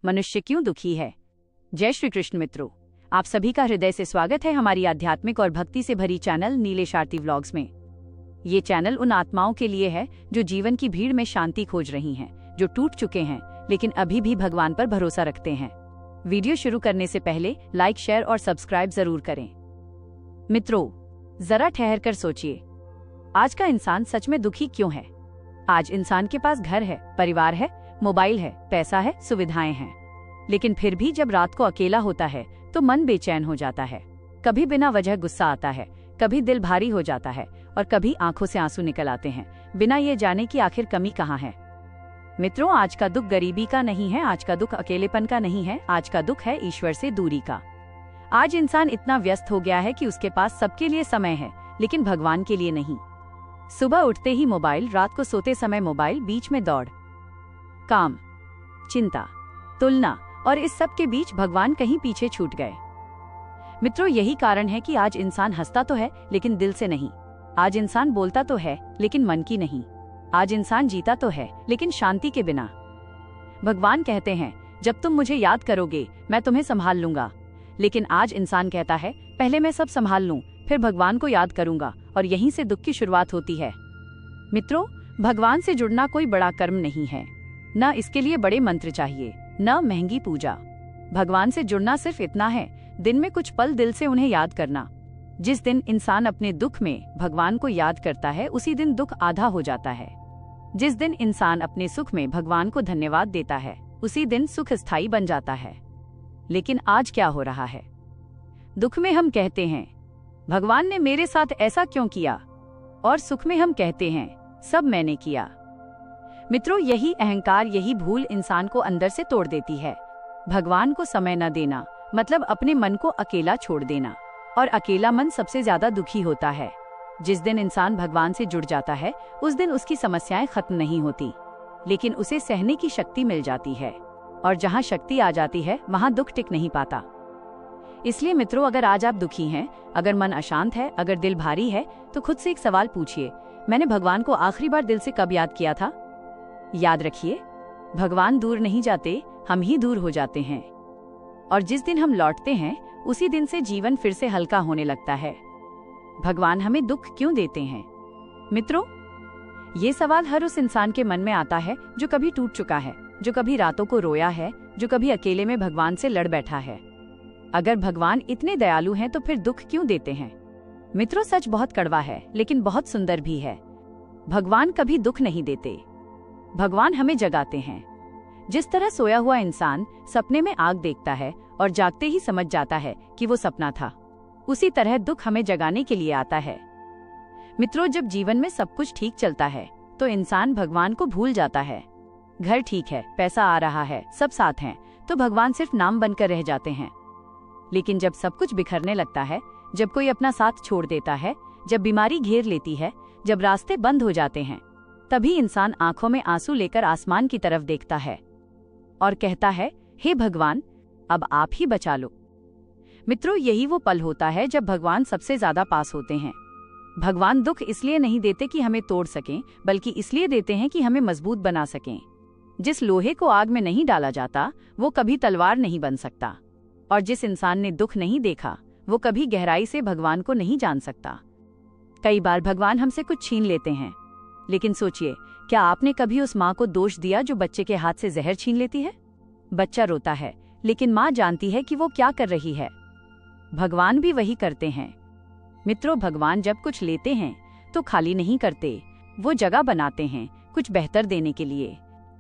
मनुष्य क्यों दुखी है। जय श्री कृष्ण मित्रों, आप सभी का हृदय से स्वागत है हमारी आध्यात्मिक और भक्ति से भरी चैनल नीलेश आरती व्लॉग्स में। ये चैनल उन आत्माओं के लिए है जो जीवन की भीड़ में शांति खोज रही हैं, जो टूट चुके हैं लेकिन अभी भी भगवान पर भरोसा रखते हैं। वीडियो शुरू करने से पहले लाइक, शेयर और सब्सक्राइब जरूर करें। मित्रों, जरा ठहर कर सोचिए, आज का इंसान सच में दुखी क्यों है। आज इंसान के पास घर है, परिवार है, मोबाइल है, पैसा है, सुविधाएं हैं, लेकिन फिर भी जब रात को अकेला होता है तो मन बेचैन हो जाता है। कभी बिना वजह गुस्सा आता है, कभी दिल भारी हो जाता है और कभी आंखों से आंसू निकल आते हैं, बिना ये जाने कि आखिर कमी कहाँ है। मित्रों, आज का दुख गरीबी का नहीं है, आज का दुख अकेलेपन का नहीं है, आज का दुख है ईश्वर से दूरी का। आज इंसान इतना व्यस्त हो गया है कि उसके पास सबके लिए समय है, लेकिन भगवान के लिए नहीं। सुबह उठते ही मोबाइल, रात को सोते समय मोबाइल, बीच में दौड़, काम, चिंता, तुलना और इस सब के बीच भगवान कहीं पीछे छूट गए। मित्रों, यही कारण है कि आज इंसान हंसता तो है लेकिन दिल से नहीं। आज इंसान बोलता तो है लेकिन मन की नहीं। आज इंसान जीता तो है लेकिन शांति के बिना। भगवान कहते हैं, जब तुम मुझे याद करोगे मैं तुम्हें संभाल लूंगा, लेकिन आज इंसान कहता है, पहले मैं सब संभाल लूं, फिर भगवान को याद करूंगा, और यहीं से दुख की शुरुआत होती है। मित्रों, भगवान से जुड़ना कोई बड़ा कर्म नहीं है, न इसके लिए बड़े मंत्र चाहिए, न महंगी पूजा। भगवान से जुड़ना सिर्फ इतना है, दिन में कुछ पल दिल से उन्हें याद करना। जिस दिन इंसान अपने दुख में भगवान को याद करता है, उसी दिन दुख आधा हो जाता है। जिस दिन इंसान अपने सुख में भगवान को धन्यवाद देता है, उसी दिन सुख स्थायी बन जाता है। लेकिन आज क्या हो रहा है? दुख में हम कहते हैं, भगवान ने मेरे साथ ऐसा क्यों किया, और सुख में हम कहते हैं, सब मैंने किया। मित्रों, यही अहंकार, यही भूल इंसान को अंदर से तोड़ देती है। भगवान को समय न देना मतलब अपने मन को अकेला छोड़ देना, और अकेला मन सबसे ज्यादा दुखी होता है। जिस दिन इंसान भगवान से जुड़ जाता है, उस दिन उसकी समस्याएं खत्म नहीं होती, लेकिन उसे सहने की शक्ति मिल जाती है, और जहां शक्ति आ जाती है वहां दुख टिक नहीं पाता। इसलिए मित्रों, अगर आज आप दुखी हैं, अगर मन अशांत है, अगर दिल भारी है, तो खुद से एक सवाल पूछिए, मैंने भगवान को आखिरी बार दिल से कब याद किया था? याद रखिए, भगवान दूर नहीं जाते, हम ही दूर हो जाते हैं। और जिस दिन हम लौटते हैं, उसी दिन से जीवन फिर से हल्का होने लगता है। भगवान हमें दुख क्यों देते हैं? मित्रों, ये सवाल हर उस इंसान के मन में आता है जो कभी टूट चुका है, जो कभी रातों को रोया है, जो कभी अकेले में भगवान से लड़ बैठा है। अगर भगवान इतने दयालु हैं तो फिर दुख क्यों देते हैं? मित्रों, सच बहुत कड़वा है लेकिन बहुत सुंदर भी है। भगवान कभी दुख नहीं देते, भगवान हमें जगाते हैं। जिस तरह सोया हुआ इंसान सपने में आग देखता है और जागते ही समझ जाता है कि वो सपना था, उसी तरह दुख हमें जगाने के लिए आता है। मित्रों, जब जीवन में सब कुछ ठीक चलता है तो इंसान भगवान को भूल जाता है। घर ठीक है, पैसा आ रहा है, सब साथ हैं, तो भगवान सिर्फ नाम बनकर रह जाते हैं। लेकिन जब सब कुछ बिखरने लगता है, जब कोई अपना साथ छोड़ देता है, जब बीमारी घेर लेती है, जब रास्ते बंद हो जाते हैं, तभी इंसान आंखों में आंसू लेकर आसमान की तरफ देखता है और कहता है, हे भगवान, अब आप ही बचा लो। मित्रों, यही वो पल होता है जब भगवान सबसे ज्यादा पास होते हैं। भगवान दुख इसलिए नहीं देते कि हमें तोड़ सकें, बल्कि इसलिए देते हैं कि हमें मजबूत बना सकें। जिस लोहे को आग में नहीं डाला जाता, वो कभी तलवार नहीं बन सकता, और जिस इंसान ने दुख नहीं देखा, वो कभी गहराई से भगवान को नहीं जान सकता। कई बार भगवान हमसे कुछ छीन लेते हैं, लेकिन सोचिए, क्या आपने कभी उस माँ को दोष दिया जो बच्चे के हाथ से जहर छीन लेती है? बच्चा रोता है, लेकिन माँ जानती है कि वो क्या कर रही है। भगवान भी वही करते हैं। मित्रों, भगवान जब कुछ लेते हैं तो खाली नहीं करते, वो जगह बनाते हैं कुछ बेहतर देने के लिए।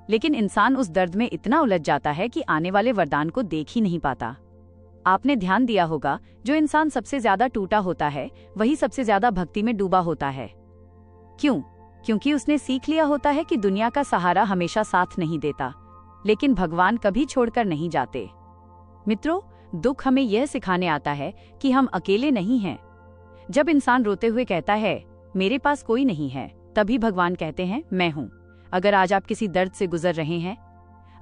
लेकिन इंसान उस दर्द में इतना उलझ जाता है कि आने वाले वरदान को देख ही नहीं पाता। आपने ध्यान दिया होगा, जो इंसान सबसे ज्यादा टूटा होता है, वही सबसे ज्यादा भक्ति में डूबा होता है। क्यों? क्योंकि उसने सीख लिया होता है कि दुनिया का सहारा हमेशा साथ नहीं देता, लेकिन भगवान कभी छोड़कर नहीं जाते। मित्रों, दुख हमें यह सिखाने आता है कि हम अकेले नहीं हैं। जब इंसान रोते हुए कहता है, मेरे पास कोई नहीं है, तभी भगवान कहते हैं, मैं हूं। अगर आज आप किसी दर्द से गुजर रहे हैं,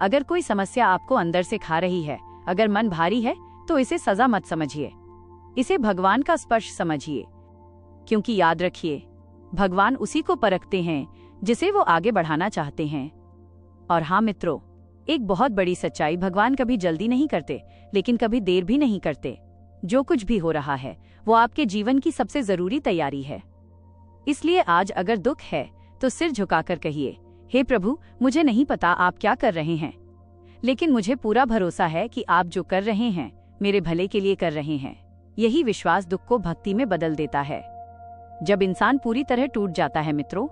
अगर कोई समस्या आपको अंदर से खा रही है, अगर मन भारी है, तो इसे सजा मत समझिए, इसे भगवान का स्पर्श समझिए। क्योंकि याद रखिए, भगवान उसी को परखते हैं जिसे वो आगे बढ़ाना चाहते हैं। और हाँ मित्रों, एक बहुत बड़ी सच्चाई, भगवान कभी जल्दी नहीं करते, लेकिन कभी देर भी नहीं करते। जो कुछ भी हो रहा है वो आपके जीवन की सबसे जरूरी तैयारी है। इसलिए आज अगर दुख है तो सिर झुकाकर कहिए, हे प्रभु, मुझे नहीं पता आप क्या कर रहे हैं, लेकिन मुझे पूरा भरोसा है कि आप जो कर रहे हैं मेरे भले के लिए कर रहे हैं। यही विश्वास दुख को भक्ति में बदल देता है। जब इंसान पूरी तरह टूट जाता है मित्रों,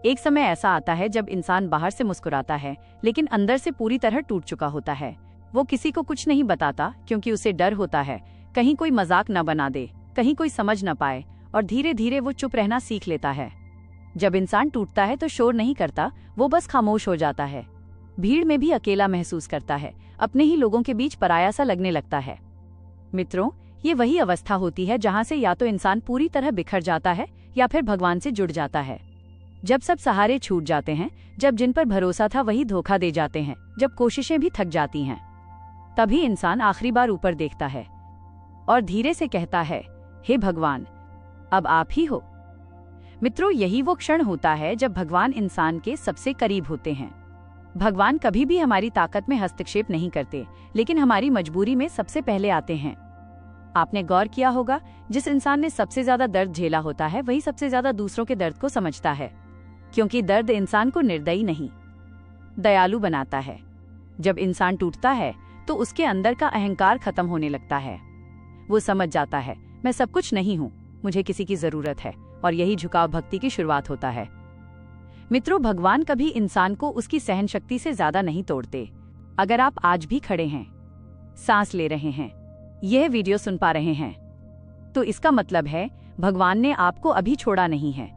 एक समय ऐसा आता है जब इंसान बाहर से मुस्कुराता है लेकिन अंदर से पूरी तरह टूट चुका होता है। वो किसी को कुछ नहीं बताता क्योंकि उसे डर होता है कहीं कोई मजाक न बना दे, कहीं कोई समझ न पाए, और धीरे धीरे वो चुप रहना सीख लेता है। जब इंसान टूटता है तो शोर नहीं करता, वो बस खामोश हो जाता है। भीड़ में भी अकेला महसूस करता है, अपने ही लोगों के बीच पराया सा लगने लगता है। मित्रों, ये वही अवस्था होती है जहाँ से या तो इंसान पूरी तरह बिखर जाता है या फिर भगवान से जुड़ जाता है। जब सब सहारे छूट जाते हैं, जब जिन पर भरोसा था वही धोखा दे जाते हैं, जब कोशिशें भी थक जाती हैं, तभी इंसान आखिरी बार ऊपर देखता है और धीरे से कहता है, हे भगवान, अब आप ही हो। मित्रों, यही वो क्षण होता है जब भगवान इंसान के सबसे करीब होते हैं। भगवान कभी भी हमारी ताकत में हस्तक्षेप नहीं करते, लेकिन हमारी मजबूरी में सबसे पहले आते हैं। आपने गौर किया होगा, जिस इंसान ने सबसे ज्यादा दर्द झेला होता है वही सबसे ज्यादा दूसरों के दर्द को समझता है, क्योंकि दर्द इंसान को निर्दयी नहीं, दयालु बनाता है। जब इंसान टूटता है तो उसके अंदर का अहंकार खत्म होने लगता है। वो समझ जाता है, मैं सब कुछ नहीं हूँ, मुझे किसी की जरूरत है, और यही झुकाव भक्ति की शुरुआत होता है। मित्रों, भगवान कभी इंसान को उसकी सहन शक्ति से ज्यादा नहीं तोड़ते। अगर आप आज भी खड़े हैं, सांस ले रहे हैं, यह वीडियो सुन पा रहे हैं, तो इसका मतलब है भगवान ने आपको अभी छोड़ा नहीं है।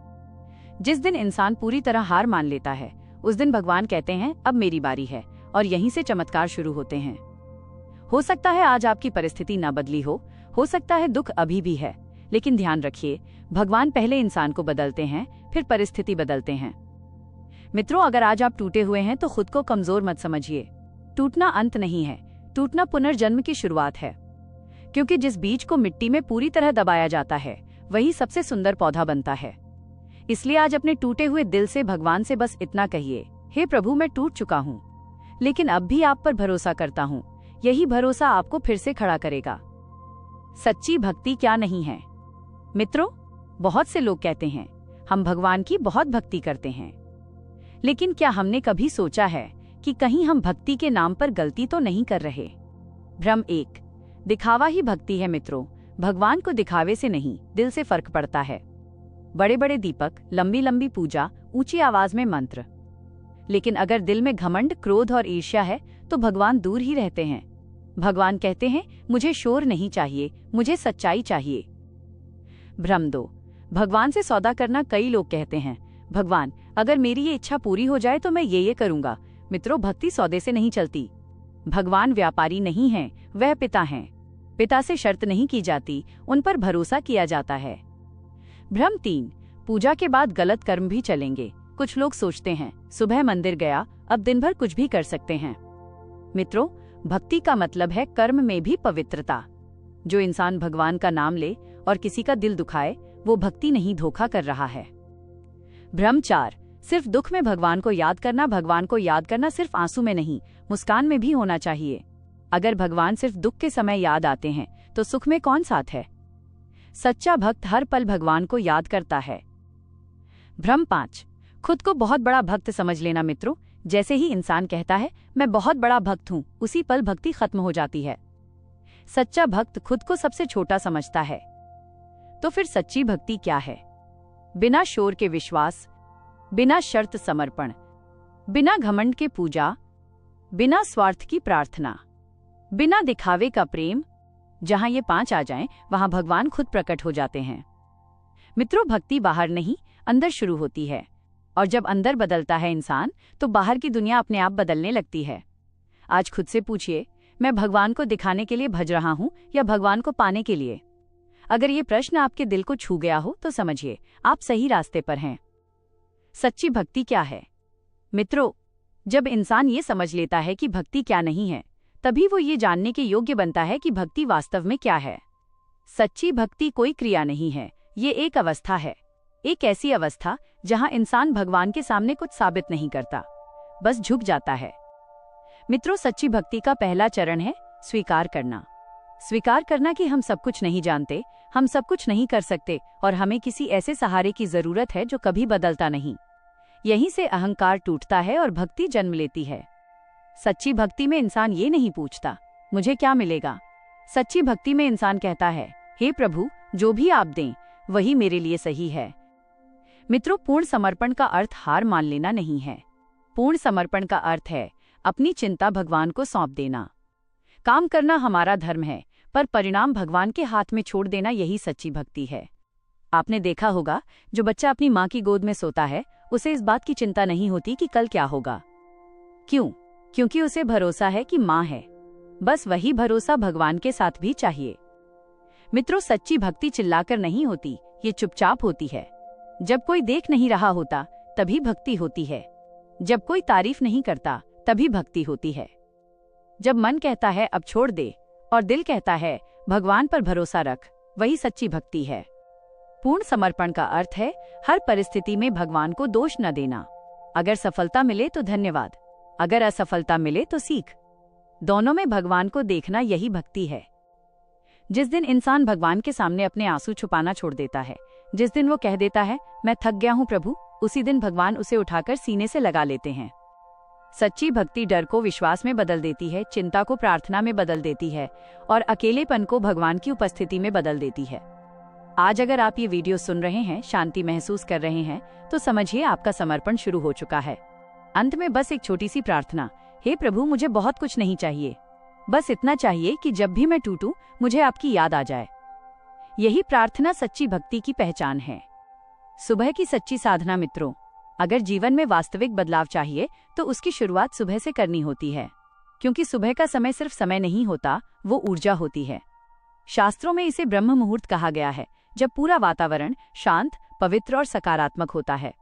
जिस दिन इंसान पूरी तरह हार मान लेता है, उस दिन भगवान कहते हैं, अब मेरी बारी है, और यहीं से चमत्कार शुरू होते हैं। हो सकता है आज आपकी परिस्थिति ना बदली हो सकता है दुख अभी भी है, लेकिन ध्यान रखिए, भगवान पहले इंसान को बदलते हैं, फिर परिस्थिति बदलते हैं। मित्रों, अगर आज आप टूटे हुए हैं तो खुद को कमजोर मत समझिए। टूटना अंत नहीं है, टूटना पुनर्जन्म की शुरुआत है। क्योंकि जिस बीज को मिट्टी में पूरी तरह दबाया जाता है वही सबसे सुंदर पौधा बनता है। इसलिए आज अपने टूटे हुए दिल से भगवान से बस इतना कहिए, हे प्रभु, मैं टूट चुका हूँ, लेकिन अब भी आप पर भरोसा करता हूँ। यही भरोसा आपको फिर से खड़ा करेगा। सच्ची भक्ति क्या नहीं है? मित्रों, बहुत से लोग कहते हैं हम भगवान की बहुत भक्ति करते हैं, लेकिन क्या हमने कभी सोचा है कि कहीं हम भक्ति के नाम पर गलती तो नहीं कर रहे? भ्रम 1, दिखावा ही भक्ति है। मित्रों, भगवान को दिखावे से नहीं, दिल से फर्क पड़ता है। बड़े बड़े दीपक, लंबी लंबी पूजा, ऊंची आवाज में मंत्र, लेकिन अगर दिल में घमंड, क्रोध और ईर्ष्या है तो भगवान दूर ही रहते हैं। भगवान कहते हैं, मुझे शोर नहीं चाहिए, मुझे सच्चाई चाहिए। भ्रम 2, भगवान से सौदा करना। कई लोग कहते हैं, भगवान, अगर मेरी ये इच्छा पूरी हो जाए तो मैं ये करूंगा। मित्रों, भक्ति सौदे से नहीं चलती। भगवान व्यापारी नहीं है, वह पिता हैं। पिता से शर्त नहीं की जाती, उन पर भरोसा किया जाता है। भ्रम 3, पूजा के बाद गलत कर्म भी चलेंगे। कुछ लोग सोचते हैं, सुबह मंदिर गया, अब दिन भर कुछ भी कर सकते हैं। मित्रों, भक्ति का मतलब है कर्म में भी पवित्रता। जो इंसान भगवान का नाम ले और किसी का दिल दुखाए, वो भक्ति नहीं, धोखा कर रहा है। भ्रम 4, सिर्फ दुख में भगवान को याद करना। भगवान को याद करना सिर्फ आंसू में नहीं, मुस्कान में भी होना चाहिए। अगर भगवान सिर्फ दुख के समय याद आते हैं तो सुख में कौन साथ है? सच्चा भक्त हर पल भगवान को याद करता है। भ्रम 5, खुद को बहुत बड़ा भक्त समझ लेना। मित्रों, जैसे ही इंसान कहता है मैं बहुत बड़ा भक्त हूँ, उसी पल भक्ति खत्म हो जाती है। सच्चा भक्त खुद को सबसे छोटा समझता है। तो फिर सच्ची भक्ति क्या है? बिना शोर के विश्वास, बिना शर्त समर्पण, बिना घमंड के पूजा, बिना स्वार्थ की प्रार्थना, बिना दिखावे का प्रेम। जहां ये 5 आ जाएं, वहां भगवान खुद प्रकट हो जाते हैं। मित्रों, भक्ति बाहर नहीं, अंदर शुरू होती है, और जब अंदर बदलता है इंसान तो बाहर की दुनिया अपने आप बदलने लगती है। आज खुद से पूछिए, मैं भगवान को दिखाने के लिए भज रहा हूं या भगवान को पाने के लिए? अगर ये प्रश्न आपके दिल को छू गया हो तो समझिए आप सही रास्ते पर हैं। सच्ची भक्ति क्या है? मित्रों, जब इंसान ये समझ लेता है कि भक्ति क्या नहीं है, तभी वो ये जानने के योग्य बनता है कि भक्ति वास्तव में क्या है। सच्ची भक्ति कोई क्रिया नहीं है, ये एक अवस्था है। एक ऐसी अवस्था जहां इंसान भगवान के सामने कुछ साबित नहीं करता, बस झुक जाता है। मित्रों, सच्ची भक्ति का पहला चरण है स्वीकार करना। स्वीकार करना कि हम सब कुछ नहीं जानते, हम सब कुछ नहीं कर सकते और हमें किसी ऐसे सहारे की जरूरत है जो कभी बदलता नहीं। यहीं से अहंकार टूटता है और भक्ति जन्म लेती है। सच्ची भक्ति में इंसान ये नहीं पूछता मुझे क्या मिलेगा। सच्ची भक्ति में इंसान कहता है, हे प्रभु, जो भी आप दें वही मेरे लिए सही है। मित्रों, पूर्ण समर्पण का अर्थ हार मान लेना नहीं है। पूर्ण समर्पण का अर्थ है अपनी चिंता भगवान को सौंप देना। काम करना हमारा धर्म है, पर परिणाम भगवान के हाथ में छोड़ देना यही सच्ची भक्ति है। आपने देखा होगा, जो बच्चा अपनी माँ की गोद में सोता है उसे इस बात की चिंता नहीं होती कि कल क्या होगा। क्यों? क्योंकि उसे भरोसा है कि माँ है। बस वही भरोसा भगवान के साथ भी चाहिए। मित्रों, सच्ची भक्ति चिल्लाकर नहीं होती, ये चुपचाप होती है। जब कोई देख नहीं रहा होता तभी भक्ति होती है। जब कोई तारीफ नहीं करता तभी भक्ति होती है। जब मन कहता है अब छोड़ दे और दिल कहता है भगवान पर भरोसा रख, वही सच्ची भक्ति है। पूर्ण समर्पण का अर्थ है हर परिस्थिति में भगवान को दोष न देना। अगर सफलता मिले तो धन्यवाद, अगर असफलता मिले तो सीख। दोनों में भगवान को देखना यही भक्ति है। जिस दिन इंसान भगवान के सामने अपने आंसू छुपाना छोड़ देता है, जिस दिन वो कह देता है मैं थक गया हूं प्रभु, उसी दिन भगवान उसे उठाकर सीने से लगा लेते हैं। सच्ची भक्ति डर को विश्वास में बदल देती है, चिंता को प्रार्थना में बदल देती है और अकेलेपन को भगवान की उपस्थिति में बदल देती है। आज अगर आप ये वीडियो सुन रहे हैं, शांति महसूस कर रहे हैं, तो समझिए आपका समर्पण शुरू हो चुका है। अंत में बस एक छोटी सी प्रार्थना, हे प्रभु, मुझे बहुत कुछ नहीं चाहिए, बस इतना चाहिए कि जब भी मैं टूटूं मुझे आपकी याद आ जाए। यही प्रार्थना सच्ची भक्ति की पहचान है। सुबह की सच्ची साधना। मित्रों, अगर जीवन में वास्तविक बदलाव चाहिए तो उसकी शुरुआत सुबह से करनी होती है, क्योंकि सुबह का समय सिर्फ समय नहीं होता, वो ऊर्जा होती है। शास्त्रों में इसे ब्रह्म मुहूर्त कहा गया है, जब पूरा वातावरण शांत, पवित्र और सकारात्मक होता है।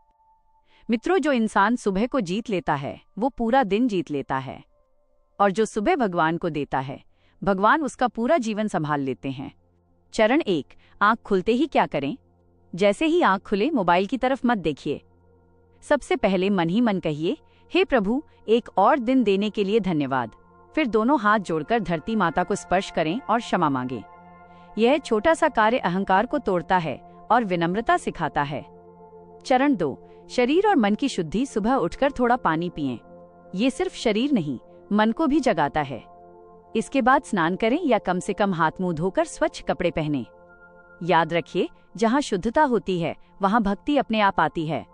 मित्रों, जो इंसान सुबह को जीत लेता है वो पूरा दिन जीत लेता है, और जो सुबह भगवान को देता है भगवान उसका पूरा जीवन संभाल लेते हैं। चरण 1, आंख खुलते ही क्या करें? जैसे ही आंख खुले मोबाइल की तरफ मत देखिए। सबसे पहले मन ही मन कहिए, हे प्रभु, एक और दिन देने के लिए धन्यवाद। फिर दोनों हाथ जोड़कर धरती माता को स्पर्श करें और क्षमा मांगें। यह छोटा सा कार्य अहंकार को तोड़ता है और विनम्रता सिखाता है। चरण 2, शरीर और मन की शुद्धि। सुबह उठकर थोड़ा पानी पिएं। ये सिर्फ शरीर नहीं, मन को भी जगाता है। इसके बाद स्नान करें या कम से कम हाथ मुंह धोकर स्वच्छ कपड़े पहनें। याद रखिए, जहां शुद्धता होती है वहां भक्ति अपने आप आती है।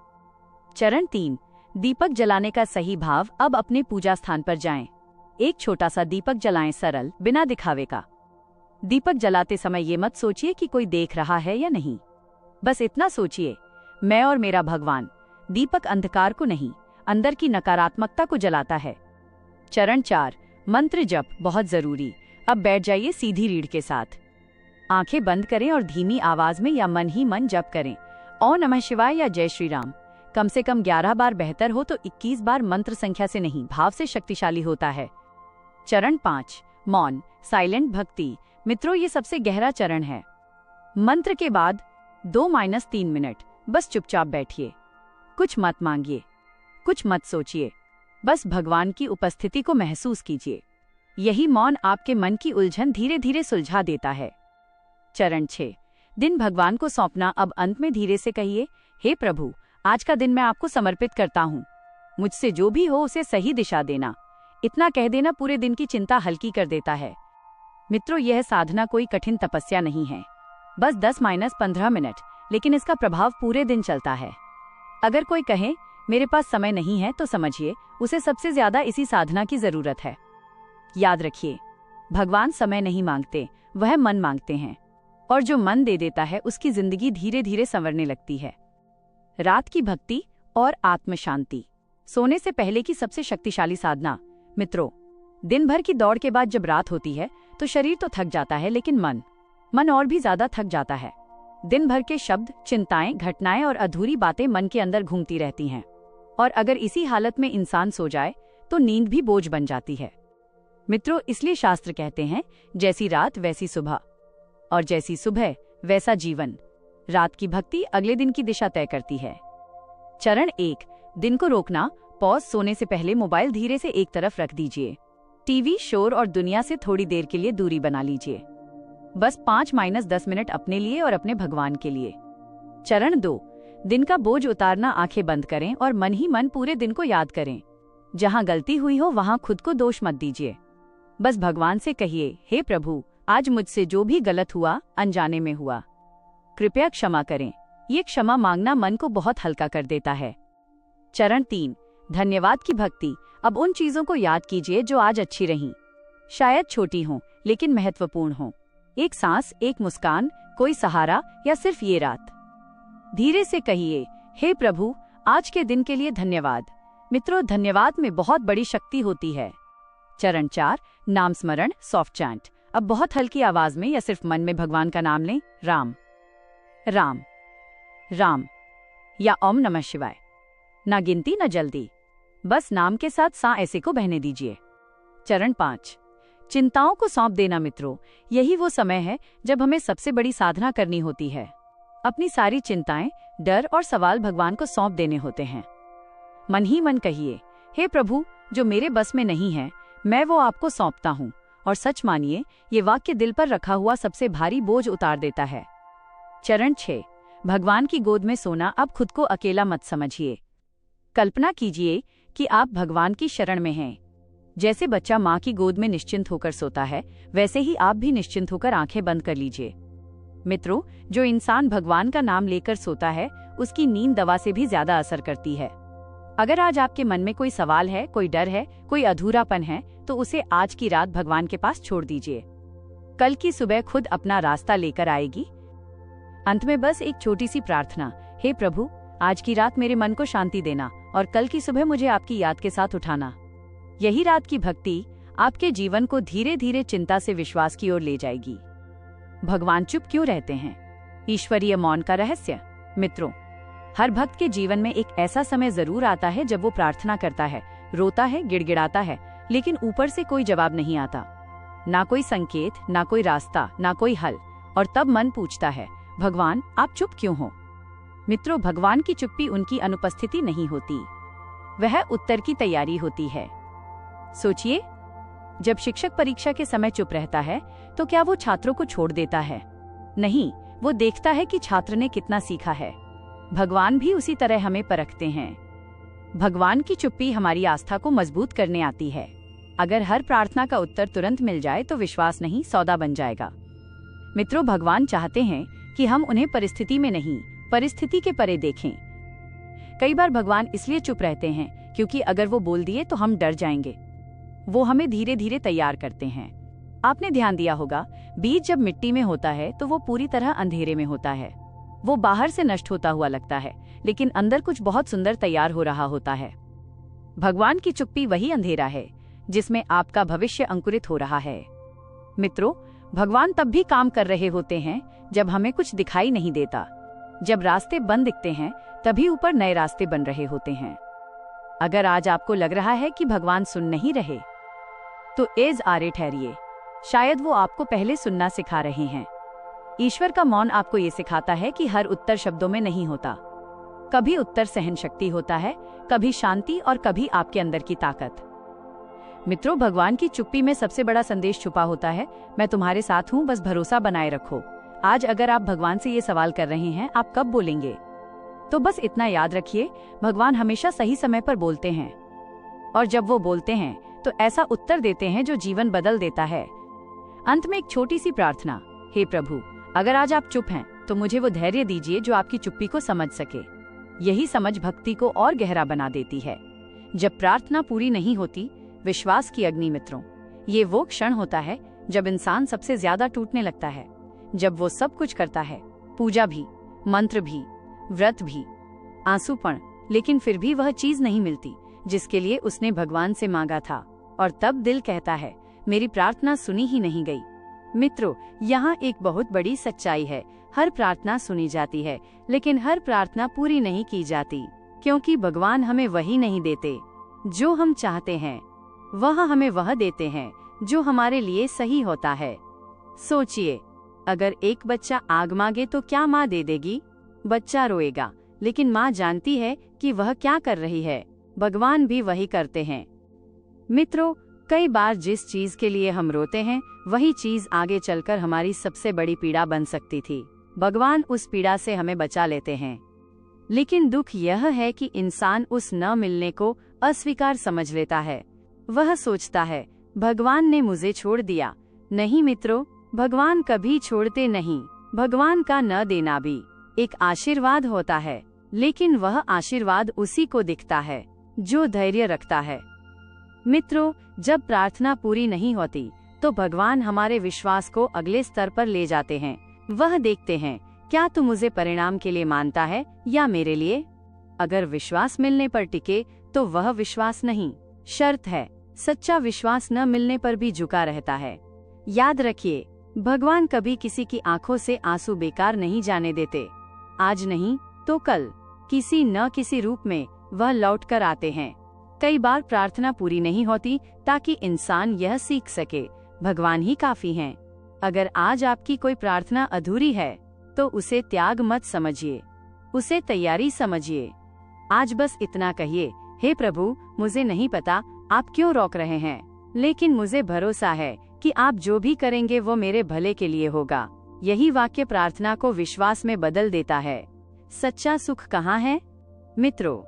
चरण 3, दीपक जलाने का सही भाव। अब अपने पूजा स्थान पर जाएं। एक छोटा सा दीपक जलाएं, सरल, बिना दिखावे का। दीपक जलाते समय ये मत सोचिए कि कोई देख रहा है या नहीं। बस इतना सोचिए, मैं और मेरा भगवान। दीपक अंधकार को नहीं, अंदर की नकारात्मकता को जलाता है। चरण 4, मंत्र जप। बहुत जरूरी। अब बैठ जाइए सीधी रीढ़ के साथ। आंखें बंद करें और धीमी आवाज में या मन ही मन जप करें। ओम नमः शिवाय या जय श्री राम। कम से कम 11 बार, बेहतर हो तो 21 बार। मंत्र संख्या से नहीं, भाव से शक्तिशाली होता है। चरण 5, मौन, साइलेंट भक्ति। मित्रों, ये सबसे गहरा चरण है। मंत्र के बाद 2-3 मिनट बस चुपचाप बैठिए। कुछ मत मांगिए, कुछ मत सोचिए, बस भगवान की उपस्थिति को महसूस कीजिए। यही मौन आपके मन की उलझन धीरे धीरे सुलझा देता है। चरण 6, दिन भगवान को सौंपना। अब अंत में धीरे से कहिए, हे प्रभु, आज का दिन मैं आपको समर्पित करता हूँ। मुझसे जो भी हो उसे सही दिशा देना। इतना कह देना पूरे दिन की चिंता हल्की कर देता है। मित्रों, यह साधना कोई कठिन तपस्या नहीं है, बस 10-15 मिनट, लेकिन इसका प्रभाव पूरे दिन चलता है। अगर कोई कहे मेरे पास समय नहीं है, तो समझिए उसे सबसे ज्यादा इसी साधना की जरूरत है। याद रखिए, भगवान समय नहीं मांगते, वह मन मांगते हैं, और जो मन दे देता है उसकी जिंदगी धीरे धीरे संवरने लगती है। रात की भक्ति और आत्म शांति। सोने से पहले की सबसे शक्तिशाली साधना। मित्रों, दिन भर की दौड़ के बाद जब रात होती है तो शरीर तो थक जाता है, लेकिन मन और भी ज्यादा थक जाता है। दिन भर के शब्द, चिंताएं, घटनाएं और अधूरी बातें मन के अंदर घूमती रहती हैं, और अगर इसी हालत में इंसान सो जाए तो नींद भी बोझ बन जाती है। मित्रों, इसलिए शास्त्र कहते हैं, जैसी रात वैसी सुबह, और जैसी सुबह वैसा जीवन। रात की भक्ति अगले दिन की दिशा तय करती है। चरण 1, दिन को रोकना, पॉज सोने से पहले मोबाइल धीरे से एक तरफ रख दीजिए। टीवी, शोर और दुनिया से थोड़ी देर के लिए दूरी बना लीजिए। बस 5-10 मिनट अपने लिए और अपने भगवान के लिए। चरण 2, दिन का बोझ उतारना। आंखें बंद करें और मन ही मन पूरे दिन को याद करें। जहां गलती हुई हो वहां खुद को दोष मत दीजिए। बस भगवान से कहिए, हे प्रभु, आज मुझसे जो भी गलत हुआ, अनजाने में हुआ, कृपया क्षमा करें। ये क्षमा मांगना मन को बहुत हल्का कर देता है। चरण 3, धन्यवाद की भक्ति। अब उन चीजों को याद कीजिए जो आज अच्छी रहीं। शायद छोटी हों, लेकिन महत्वपूर्ण हों। एक सांस, एक मुस्कान, कोई सहारा या सिर्फ ये रात। धीरे से कहिए, हे प्रभु, आज के दिन के लिए धन्यवाद। मित्रों, धन्यवाद में बहुत बड़ी शक्ति होती है। चरण 4, नाम स्मरण, सॉफ्ट चैंट। अब बहुत हल्की आवाज में या सिर्फ मन में भगवान का नाम लें। राम राम राम या ओम नमः शिवाय। ना गिनती न जल्दी, बस नाम के साथ सांस ऐसे को बहने दीजिए। चरण 5, चिंताओं को सौंप देना। मित्रों, यही वो समय है जब हमें सबसे बड़ी साधना करनी होती है। अपनी सारी चिंताएं, डर और सवाल भगवान को सौंप देने होते हैं। मन ही मन कहिए, हे प्रभु, जो मेरे बस में नहीं है, मैं वो आपको सौंपता हूँ। और सच मानिए, ये वाक्य दिल पर रखा हुआ सबसे भारी बोझ उतार देता है। चरण 6, भगवान की गोद में सोना। अब खुद को अकेला मत समझिए। कल्पना कीजिए कि आप भगवान की शरण में हैं। जैसे बच्चा माँ की गोद में निश्चिंत होकर सोता है, वैसे ही आप भी निश्चिंत होकर आंखें बंद कर लीजिए। मित्रों, जो इंसान भगवान का नाम लेकर सोता है, उसकी नींद दवा से भी ज्यादा असर करती है। अगर आज आपके मन में कोई सवाल है, कोई डर है, कोई अधूरापन है, तो उसे आज की रात भगवान के पास छोड़ दीजिए। कल की सुबह खुद अपना रास्ता लेकर आएगी। अंत में बस एक छोटी सी प्रार्थना, हे प्रभु, आज की रात मेरे मन को शांति देना और कल की सुबह मुझे आपकी याद के साथ उठाना। यही रात की भक्ति आपके जीवन को धीरे धीरे चिंता से विश्वास की ओर ले जाएगी। भगवान चुप क्यों रहते हैं? ईश्वरीय मौन का रहस्य। मित्रों, हर भक्त के जीवन में एक ऐसा समय जरूर आता है जब वो प्रार्थना करता है, रोता है, गिड़गिड़ाता है, लेकिन ऊपर से कोई जवाब नहीं आता। ना कोई संकेत, ना कोई रास्ता, ना कोई हल। और तब मन पूछता है, भगवान, आप चुप क्यों हो? मित्रों, भगवान की चुप्पी उनकी अनुपस्थिति नहीं होती, वह उत्तर की तैयारी होती है। सोचिए, जब शिक्षक परीक्षा के समय चुप रहता है, तो क्या वो छात्रों को छोड़ देता है? नहीं, वो देखता है कि छात्र ने कितना सीखा है। भगवान भी उसी तरह हमें परखते हैं। भगवान की चुप्पी हमारी आस्था को मजबूत करने आती है। अगर हर प्रार्थना का उत्तर तुरंत मिल जाए तो विश्वास नहीं, सौदा बन जाएगा। मित्रों, भगवान चाहते हैं कि हम उन्हें परिस्थिति में नहीं, परिस्थिति के परे देखें। कई बार भगवान इसलिए चुप रहते हैं क्योंकि अगर वो बोल दिए तो हम डर जाएंगे। वो हमें धीरे धीरे तैयार करते हैं। आपने ध्यान दिया होगा, बीज जब मिट्टी में होता है तो वो पूरी तरह अंधेरे में होता है। वो बाहर से नष्ट होता हुआ लगता है, लेकिन अंदर कुछ बहुत सुंदर तैयार हो रहा होता है। भगवान की चुप्पी वही अंधेरा है जिसमें आपका भविष्य अंकुरित हो रहा है। मित्रों, भगवान तब भी काम कर रहे होते हैं जब हमें कुछ दिखाई नहीं देता। जब रास्ते बंद दिखते हैं, तभी ऊपर नए रास्ते बन रहे होते हैं। अगर आज आपको लग रहा है कि भगवान सुन नहीं रहे, तो एज आरे ठहरिए। शायद वो आपको पहले सुनना सिखा रहे हैं। ईश्वर का मौन आपको ये सिखाता है कि हर उत्तर शब्दों में नहीं होता। कभी उत्तर सहन शक्ति होता है, कभी शांति और कभी आपके अंदर की ताकत। मित्रों, भगवान की चुप्पी में सबसे बड़ा संदेश छुपा होता है, मैं तुम्हारे साथ हूँ, बस भरोसा बनाए रखो। आज अगर आप भगवान से ये सवाल कर रहे हैं, आप कब बोलेंगे, तो बस इतना याद रखिए, भगवान हमेशा सही समय पर बोलते हैं। और जब वो बोलते हैं तो ऐसा उत्तर देते हैं जो जीवन बदल देता है। अंत में एक छोटी सी प्रार्थना, हे प्रभु, अगर आज आप चुप हैं तो मुझे वो धैर्य दीजिए जो आपकी चुप्पी को समझ सके। यही समझ भक्ति को और गहरा बना देती है। जब प्रार्थना पूरी नहीं होती, विश्वास की अग्नि। मित्रों, ये वो क्षण होता है जब इंसान सबसे ज्यादा टूटने लगता है। जब वो सब कुछ करता है, पूजा भी, मंत्र भी, व्रत भी, आंसूपण, लेकिन फिर भी वह चीज नहीं मिलती जिसके लिए उसने भगवान से मांगा था। और तब दिल कहता है, मेरी प्रार्थना सुनी ही नहीं गई। मित्रों, यहाँ एक बहुत बड़ी सच्चाई है। हर प्रार्थना सुनी जाती है, लेकिन हर प्रार्थना पूरी नहीं की जाती, क्योंकि भगवान हमें वही नहीं देते जो हम चाहते हैं। वह हमें वह देते हैं जो हमारे लिए सही होता है। सोचिए, अगर एक बच्चा आग मांगे तो क्या माँ दे देगी? बच्चा रोएगा, लेकिन माँ जानती है कि वह क्या कर रही है। भगवान भी वही करते हैं। मित्रों, कई बार जिस चीज के लिए हम रोते हैं वही चीज आगे चलकर हमारी सबसे बड़ी पीड़ा बन सकती थी। भगवान उस पीड़ा से हमें बचा लेते हैं। लेकिन दुख यह है कि इंसान उस न मिलने को अस्वीकार समझ लेता है। वह सोचता है भगवान ने मुझे छोड़ दिया। नहीं मित्रों, भगवान कभी छोड़ते नहीं। भगवान का न देना भी एक आशीर्वाद होता है, लेकिन वह आशीर्वाद उसी को दिखता है जो धैर्य रखता है। मित्रों, जब प्रार्थना पूरी नहीं होती तो भगवान हमारे विश्वास को अगले स्तर पर ले जाते हैं। वह देखते हैं क्या तू मुझे परिणाम के लिए मानता है या मेरे लिए। अगर विश्वास मिलने पर टिके तो वह विश्वास नहीं, शर्त है। सच्चा विश्वास न मिलने पर भी झुका रहता है। याद रखिए, भगवान कभी किसी की आंखों से आंसू बेकार नहीं जाने देते। आज नहीं तो कल किसी न किसी रूप में वह लौट कर आते हैं। कई बार प्रार्थना पूरी नहीं होती ताकि इंसान यह सीख सके भगवान ही काफी हैं। अगर आज आपकी कोई प्रार्थना अधूरी है तो उसे त्याग मत समझिए, उसे तैयारी समझिए। आज बस इतना कहिए, हे प्रभु, मुझे नहीं पता आप क्यों रोक रहे हैं, लेकिन मुझे भरोसा है कि आप जो भी करेंगे वो मेरे भले के लिए होगा। यही वाक्य प्रार्थना को विश्वास में बदल देता है। सच्चा सुख कहाँ है? मित्रों,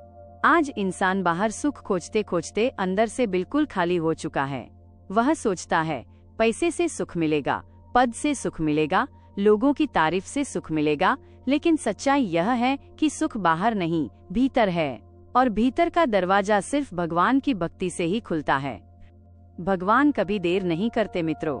आज इंसान बाहर सुख खोजते खोजते अंदर से बिल्कुल खाली हो चुका है। वह सोचता है पैसे से सुख मिलेगा, पद से सुख मिलेगा, लोगों की तारीफ से सुख मिलेगा, लेकिन सच्चाई यह है कि सुख बाहर नहीं, भीतर है। और भीतर का दरवाजा सिर्फ भगवान की भक्ति से ही खुलता है। भगवान कभी देर नहीं करते मित्रों।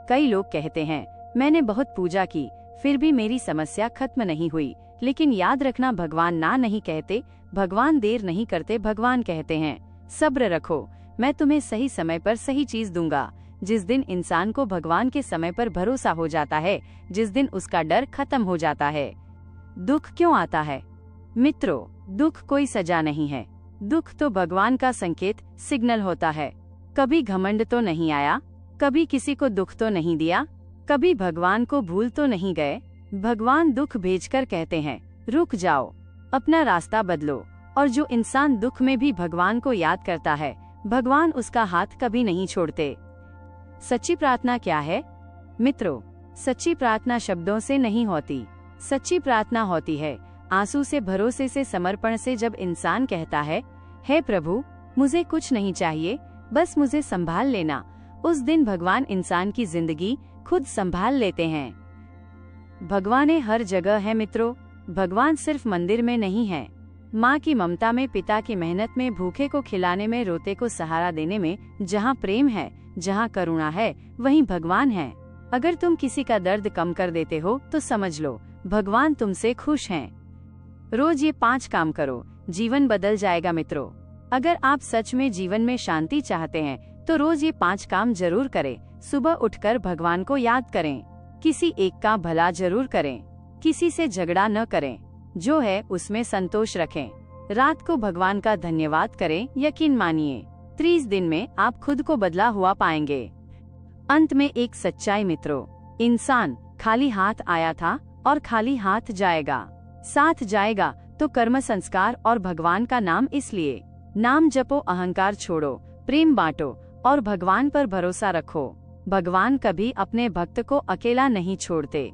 कई लोग कहते हैं मैंने बहुत पूजा की फिर भी मेरी समस्या खत्म नहीं हुई, लेकिन याद रखना, भगवान ना नहीं कहते, भगवान देर नहीं करते। भगवान कहते हैं सब्र रखो, मैं तुम्हें सही समय पर सही चीज दूंगा। जिस दिन इंसान को भगवान के समय पर भरोसा हो जाता है, जिस दिन उसका डर खत्म हो जाता है। दुख क्यों आता है? मित्रों, दुख कोई सजा नहीं है। दुख तो भगवान का संकेत, सिग्नल होता है। कभी घमंड तो नहीं आया, कभी किसी को दुख तो नहीं दिया, कभी भगवान को भूल तो नहीं गए। भगवान दुख भेजकर कहते हैं रुक जाओ, अपना रास्ता बदलो। और जो इंसान दुख में भी भगवान को याद करता है, भगवान उसका हाथ कभी नहीं छोड़ते। सच्ची प्रार्थना क्या है? मित्रों, सच्ची प्रार्थना शब्दों से नहीं होती। सच्ची प्रार्थना होती है आंसू से, भरोसे से, समर्पण से। जब इंसान कहता है हे प्रभु, मुझे कुछ नहीं चाहिए, बस मुझे संभाल लेना, उस दिन भगवान इंसान की जिंदगी खुद संभाल लेते हैं। भगवान हर जगह है मित्रों। भगवान सिर्फ मंदिर में नहीं है। माँ की ममता में, पिता की मेहनत में, भूखे को खिलाने में, रोते को सहारा देने में। जहाँ प्रेम है, जहाँ करुणा है, वहीं भगवान है। अगर तुम किसी का दर्द कम कर देते हो तो समझ लो भगवान तुमसे खुश हैं। रोज ये 5 काम करो, जीवन बदल जाएगा मित्रों। अगर आप सच में जीवन में शांति चाहते हैं तो रोज ये 5 काम जरूर करें। सुबह उठकर भगवान को याद करें, किसी एक का भला जरूर करें, किसी से झगड़ा न करें, जो है उसमें संतोष रखें। रात को भगवान का धन्यवाद करें, यकीन मानिए 30 दिन में आप खुद को बदला हुआ पाएंगे। अंत में एक सच्चाई मित्रों, इंसान खाली हाथ आया था और खाली हाथ जाएगा। साथ जाएगा तो कर्म, संस्कार और भगवान का नाम। इसलिए नाम जपो, अहंकार छोड़ो, प्रेम बांटो और भगवान पर भरोसा रखो। भगवान कभी अपने भक्त को अकेला नहीं छोड़ते।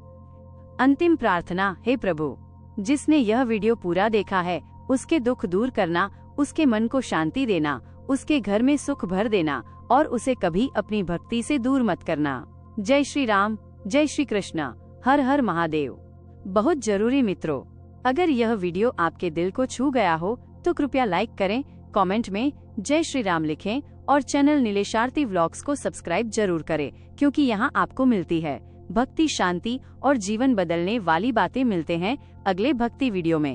अंतिम प्रार्थना, हे प्रभु, जिसने यह वीडियो पूरा देखा है उसके दुख दूर करना, उसके मन को शांति देना, उसके घर में सुख भर देना और उसे कभी अपनी भक्ति से दूर मत करना। जय श्री राम, जय श्री कृष्ण, हर हर महादेव। बहुत जरूरी मित्रों, अगर यह वीडियो आपके दिल को छू गया हो तो कृपया लाइक करें, कमेंट में जय श्री राम लिखें और चैनल नीलेश आरती व्लॉग्स को सब्सक्राइब जरूर करें, क्योंकि यहाँ आपको मिलती है भक्ति, शांति और जीवन बदलने वाली बातें। मिलते हैं अगले भक्ति वीडियो में।